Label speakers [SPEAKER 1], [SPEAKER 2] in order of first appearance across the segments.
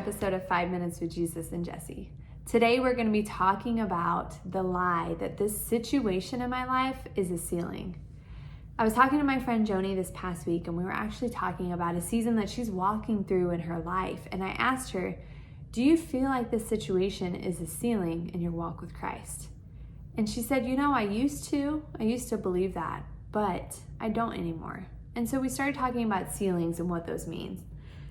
[SPEAKER 1] episode of 5 Minutes with Jesus and Jesse. Today we're going to be talking about the lie that this situation in my life is a ceiling. I was talking to my friend Joni this past week, and we were actually talking about a season that she's walking through in her life. And I asked her, do you feel like this situation is a ceiling in your walk with Christ? And she said, I used to believe that, but I don't anymore. And so we started talking about ceilings and what those mean.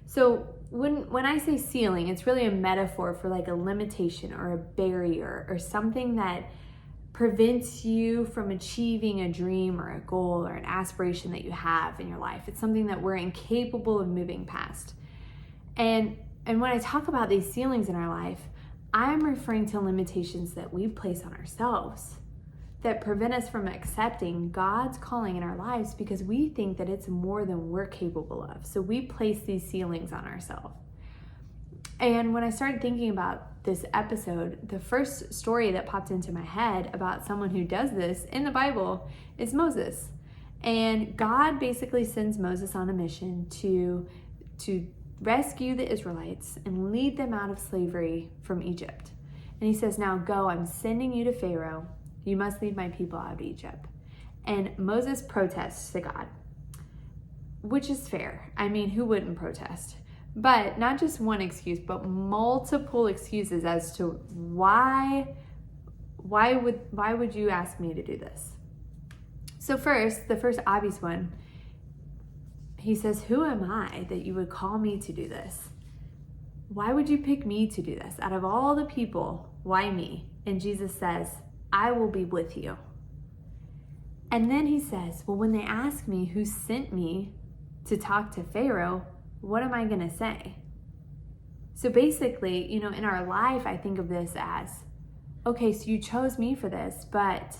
[SPEAKER 1] So when I say ceiling, it's really a metaphor for like a limitation or a barrier or something that prevents you from achieving a dream or a goal or an aspiration that you have in your life. It's something that we're incapable of moving past. And when I talk about these ceilings in our life, I'm referring to limitations that we place on ourselves that prevent us from accepting God's calling in our lives because we think that it's more than we're capable of. So we place these ceilings on ourselves. And when I started thinking about this episode, the first story that popped into my head about someone who does this in the Bible is Moses. And God basically sends Moses on a mission to rescue the Israelites and lead them out of slavery from Egypt. And he says, now go, I'm sending you to Pharaoh. You must lead my people out of Egypt. And Moses protests to God, which is fair. I mean, who wouldn't protest? But not just one excuse, but multiple excuses as to why would you ask me to do this? So first, the first obvious one, he says, who am I that you would call me to do this? Why would you pick me to do this? Out of all the people, why me? And Jesus says, I will be with you. And then he says, well, when they ask me who sent me to talk to Pharaoh, what am I going to say? So basically, in our life, I think of this as, okay, so you chose me for this, but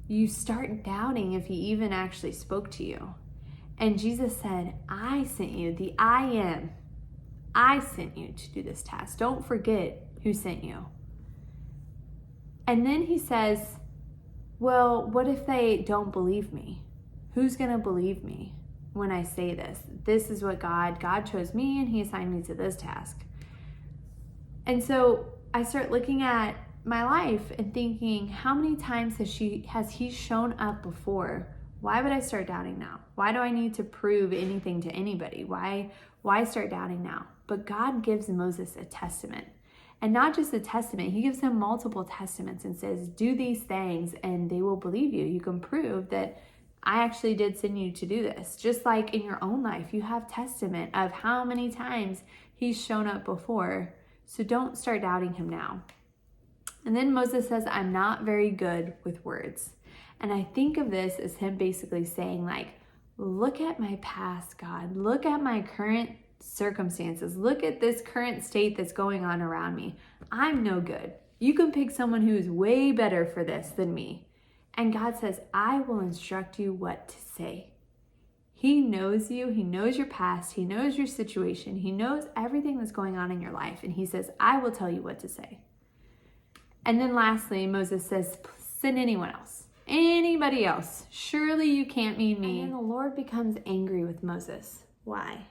[SPEAKER 1] you start doubting if he even actually spoke to you. And Jesus said, I sent you, the I am. I sent you to do this task. Don't forget who sent you. And then he says, well, what if they don't believe me? Who's going to believe me when I say this? This is what God chose me and he assigned me to this task. And so I start looking at my life and thinking, how many times has he shown up before? Why would I start doubting now? Why do I need to prove anything to anybody? Why start doubting now? But God gives Moses a testament. And not just a testament, he gives him multiple testaments and says, do these things and they will believe you. You can prove that I actually did send you to do this. Just like in your own life, you have testament of how many times he's shown up before. So don't start doubting him now. And then Moses says, I'm not very good with words. And I think of this as him basically saying, like, look at my past, God. Look at my current circumstances. Look at this current state that's going on around me. I'm no good. You can pick someone who is way better for this than me. And God says, I will instruct you what to say. He knows you. He knows your past. He knows your situation. He knows everything that's going on in your life. And he says, I will tell you what to say. And then lastly, Moses says, send anyone else. Anybody else. Surely you can't mean me. And then the Lord becomes angry with Moses. Why?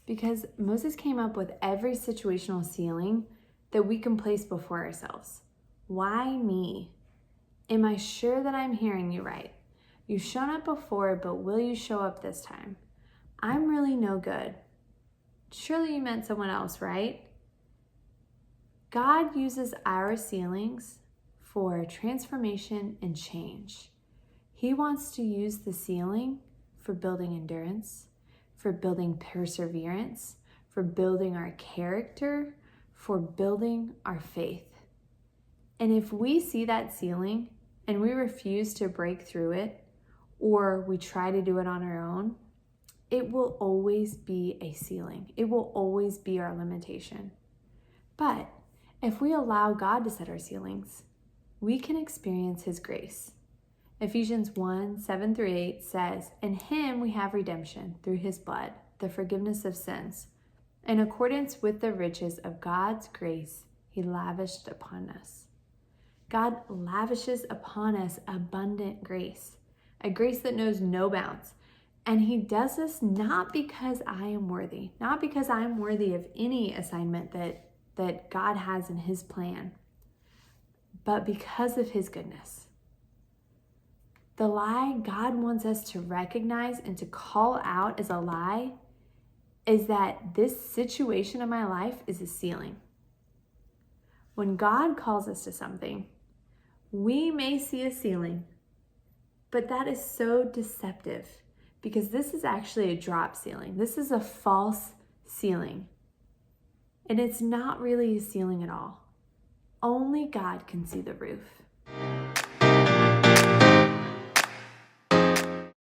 [SPEAKER 1] Because Moses came up with every situational ceiling that we can place before ourselves. Why me? Am I sure that I'm hearing you right? You've shown up before, but will you show up this time? I'm really no good. Surely you meant someone else, right? God uses our ceilings for transformation and change. He wants to use the ceiling for building endurance, for building perseverance, for building our character, for building our faith. And if we see that ceiling and we refuse to break through it, or we try to do it on our own, it will always be a ceiling. It will always be our limitation. But if we allow God to set our ceilings, we can experience his grace. Ephesians 1:7-8 says, in him we have redemption through his blood, the forgiveness of sins. In accordance with the riches of God's grace, he lavished upon us. God lavishes upon us abundant grace, a grace that knows no bounds. And he does this not because I am worthy, not because I'm worthy of any assignment that God has in his plan, but because of his goodness. The lie God wants us to recognize and to call out as a lie is that this situation in my life is a ceiling. When God calls us to something, we may see a ceiling, but that is so deceptive because this is actually a drop ceiling. This is a false ceiling. And it's not really a ceiling at all. Only God can see the roof.